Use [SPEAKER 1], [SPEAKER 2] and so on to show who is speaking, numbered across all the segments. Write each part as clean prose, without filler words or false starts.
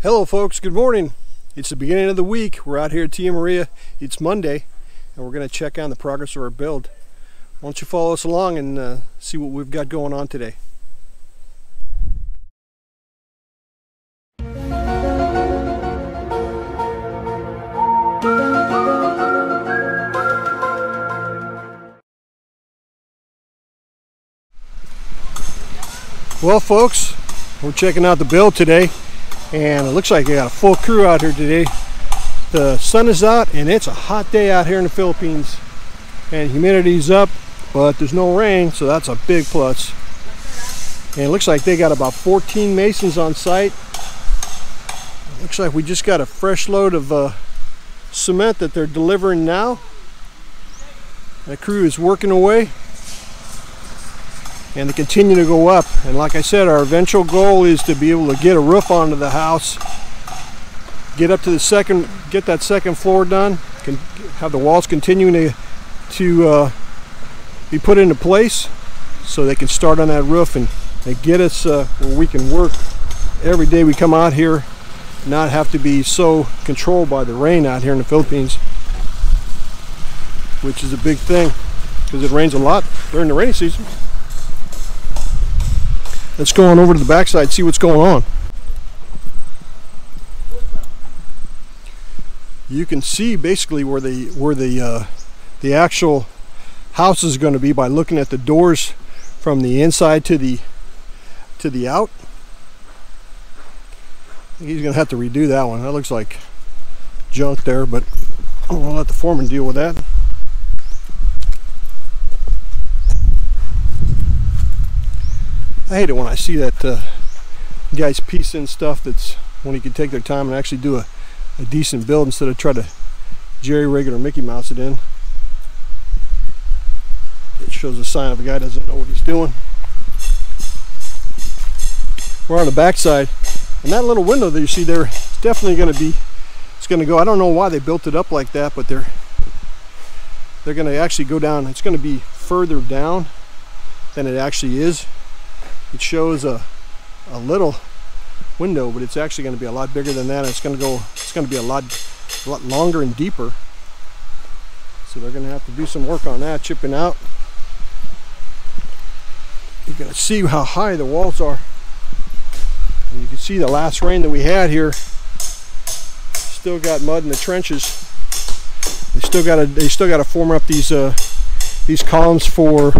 [SPEAKER 1] Hello folks, good morning. It's the beginning of the week. We're out here at Tia Maria. It's Monday and we're going to check on the progress of our build. Why don't you follow us along and see what we've got going on today. Well folks, we're checking out the build today. And it looks like we got a full crew out here today. The sun is out and it's a hot day out here in the Philippines. And humidity's up, but there's no rain, so that's a big plus. And it looks like they got about 14 masons on site. It looks like we just got a fresh load of cement that they're delivering now. The crew is working away. And they continue to go up, and like I said, our eventual goal is to be able to get a roof onto the house, get up to that second floor done, have the walls continuing to be put into place so they can start on that roof and get us where we can work every day we come out here, not have to be so controlled by the rain out here in the Philippines, which is a big thing because it rains a lot during the rainy season. Let's go on over to the backside, see what's going on. You can see basically where the actual house is going to be by looking at the doors from the inside to the out. He's going to have to redo that one. That looks like junk there, but we'll let the foreman deal with that. I hate it when I see that guys piece in stuff that's when you can take their time and actually do a decent build instead of try to jerry-rig it or Mickey Mouse it in. It shows a sign of a guy doesn't know what he's doing. We're on the back side, and that little window that you see there is definitely going to be, it's going to go, I don't know why they built it up like that, but they're going to actually go down. It's going to be further down than it actually is. It shows a little window, but it's actually going to be a lot bigger than that. It's going to be a lot longer and deeper. So they're going to have to do some work on that, chipping out. You're going to see how high the walls are. And you can see the last rain that we had here. Still got mud in the trenches. They still got to form up these columns for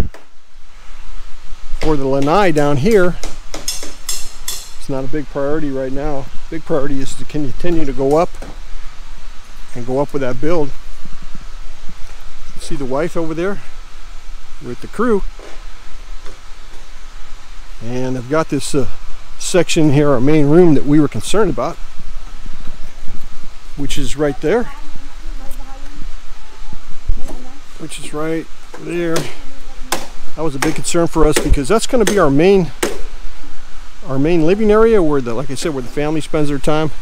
[SPEAKER 1] the lanai down here. It's not a big priority right now. Big priority is to continue to go up and go up with that build. See the wife over there with the crew, and I've got this section here, our main room that we were concerned about, which is right there, which is right there. That was a big concern for us because that's going to be our main living area where like I said, where the family spends their time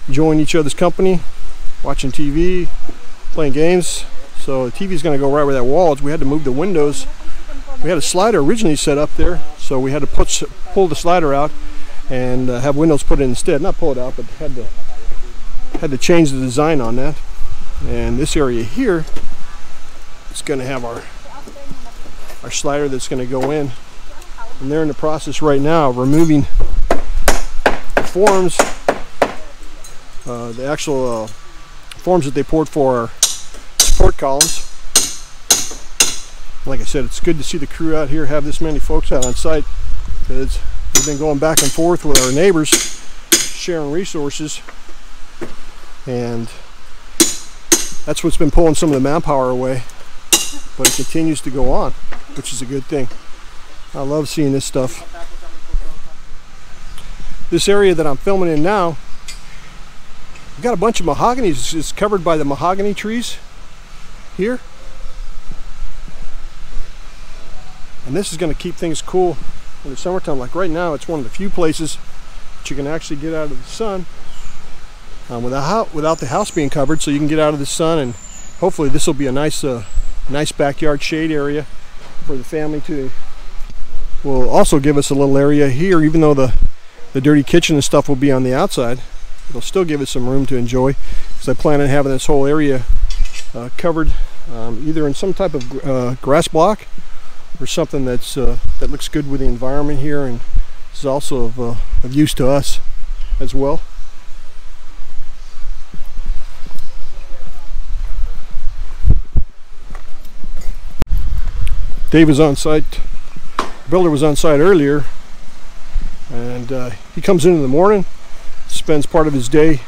[SPEAKER 1] enjoying each other's company, watching TV, playing games. So the TV is going to go right where that wall is. We had to move the windows. We had a slider originally set up there, so we had to pull the slider out and have windows put in instead. Not pull it out, but had to change the design on that. And this area here is going to have our slider that's going to go in, and they're in the process right now of removing the forms, the actual forms that they poured for our support columns. Like I said, it's good to see the crew out here, have this many folks out on site, because we've been going back and forth with our neighbors, sharing resources, and that's what's been pulling some of the manpower away. But it continues to go on, which is a good thing. I love seeing this stuff. This area that I'm filming in now, we've got a bunch of mahoganies. It's covered by the mahogany trees here. And this is going to keep things cool in the summertime. Like right now, it's one of the few places that you can actually get out of the sun without the house being covered, so you can get out of the sun, and hopefully this will be a nice backyard shade area for the family to. Will also give us a little area here, even though the dirty kitchen and stuff will be on the outside. it'll still give us some room to enjoy, because I plan on having this whole area covered either in some type of grass block or something that's that looks good with the environment here, and is also of use to us as well. Dave was on site, builder was on site earlier, and he comes in the morning, spends part of his day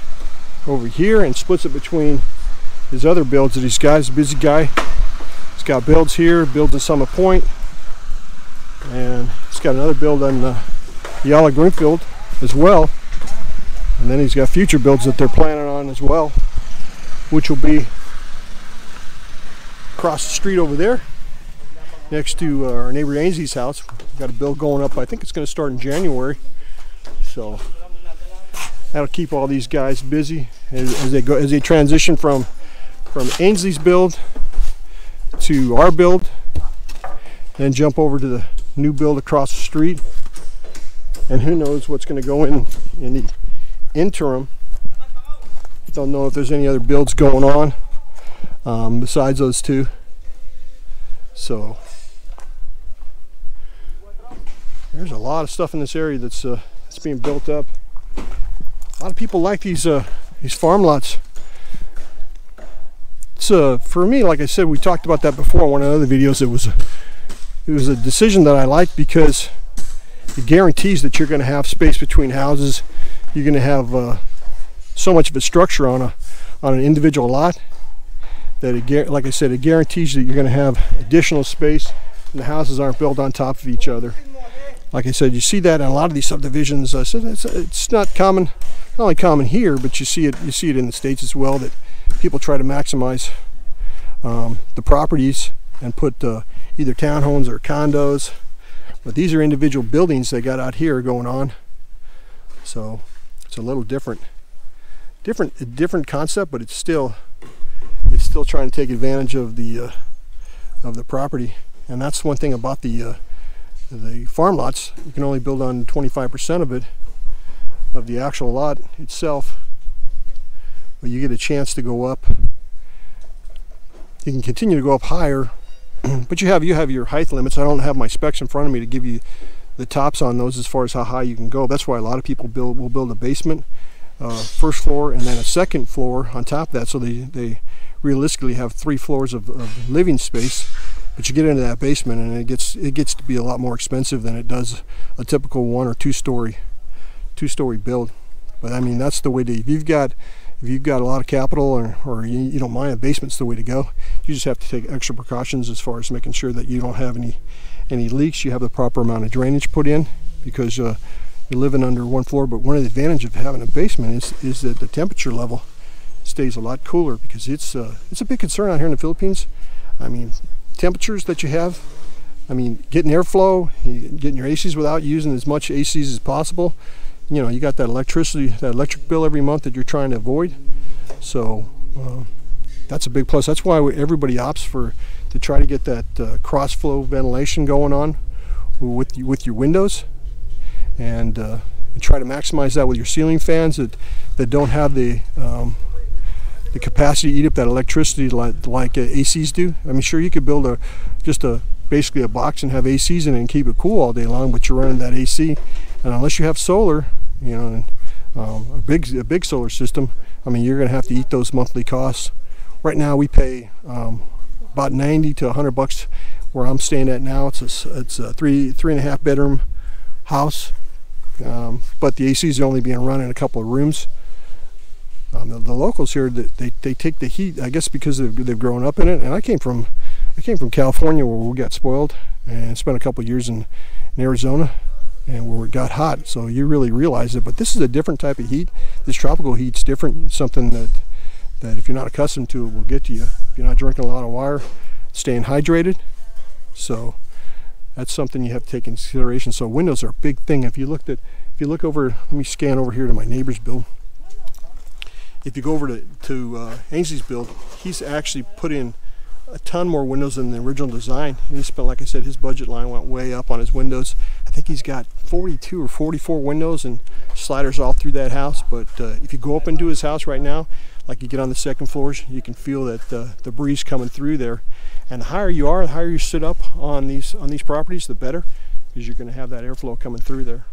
[SPEAKER 1] over here and splits it between his other builds that he's got. He's a busy guy. He's got builds here, builds in Summit Point, and he's got another build on Yala Greenfield as well. And then he's got future builds that they're planning on as well, which will be across the street over there, next to our neighbor Ainsley's house. We've got a build going up. I think it's going to start in January, so that'll keep all these guys busy as they transition from Ainsley's build to our build, then jump over to the new build across the street. And who knows what's going to go in the interim. Don't know if there's any other builds going on besides those two. So there's a lot of stuff in this area that's being built up. A lot of people like these farm lots. It's for me, like I said, we talked about that before in one of the other videos. It was a decision that I liked because it guarantees that you're going to have space between houses. You're going to have so much of a structure on an individual lot that it, like I said, it guarantees that you're going to have additional space, and the houses aren't built on top of each other. Like I said, you see that in a lot of these subdivisions. So it's not common, not only common here, but you see it in the States as well, that people try to maximize the properties and put either townhomes or condos. But these are individual buildings they got out here going on. So it's a little different concept, but it's still trying to take advantage of the property. And that's one thing about the farm lots. You can only build on 25% of it, of the actual lot itself, but you get a chance to go up. You can continue to go up higher, but you have your height limits. I don't have my specs in front of me to give you the tops on those as far as how high you can go. That's why a lot of people will build a basement, first floor, and then a second floor on top of that, so they realistically have 3 floors of living space. But you get into that basement and it gets to be a lot more expensive than it does a typical 1 or 2 story build. But I mean, that's the way to, if you've got a lot of capital, or you don't mind, a basement's the way to go. You just have to take extra precautions as far as making sure that you don't have any leaks. You have the proper amount of drainage put in, because you're living under 1 floor. But one of the advantages of having a basement is that the temperature level stays a lot cooler, because it's a big concern out here in the Philippines. I mean, temperatures that you have, I mean, getting airflow, getting your ACs without using as much ACs as possible. You know, you got that electric bill every month that you're trying to avoid. So that's a big plus. That's why everybody opts to try to get that cross flow ventilation going on with your windows, and try to maximize that with your ceiling fans that don't have the capacity to eat up that electricity like ACs do. I mean, sure, you could build basically a box and have ACs in it and keep it cool all day long, but you're running that AC, and unless you have solar, you know, a big solar system, I mean, you're going to have to eat those monthly costs. Right now, we pay about 90 to 100 bucks where I'm staying at now. It's a 3.5 bedroom house, but the ACs are only being run in a couple of rooms. The locals here, they take the heat, I guess, because they've grown up in it. And I came from California, where we got spoiled, and spent a couple of years in Arizona, and where it got hot. So you really realize it. But this is a different type of heat. This tropical heat's different. It's something that if you're not accustomed to, it will get to you. If you're not drinking a lot of water, staying hydrated. So that's something you have to take into consideration. So windows are a big thing. If you look over, let me scan over here to my neighbor's build. If you go over to Ainsley's build, he's actually put in a ton more windows than the original design. He spent, like I said, his budget line went way up on his windows. I think he's got 42 or 44 windows and sliders all through that house. But if you go up into his house right now, like you get on the second floors, you can feel that the breeze coming through there. And the higher you are, the higher you sit up on these properties, the better, because you're going to have that airflow coming through there.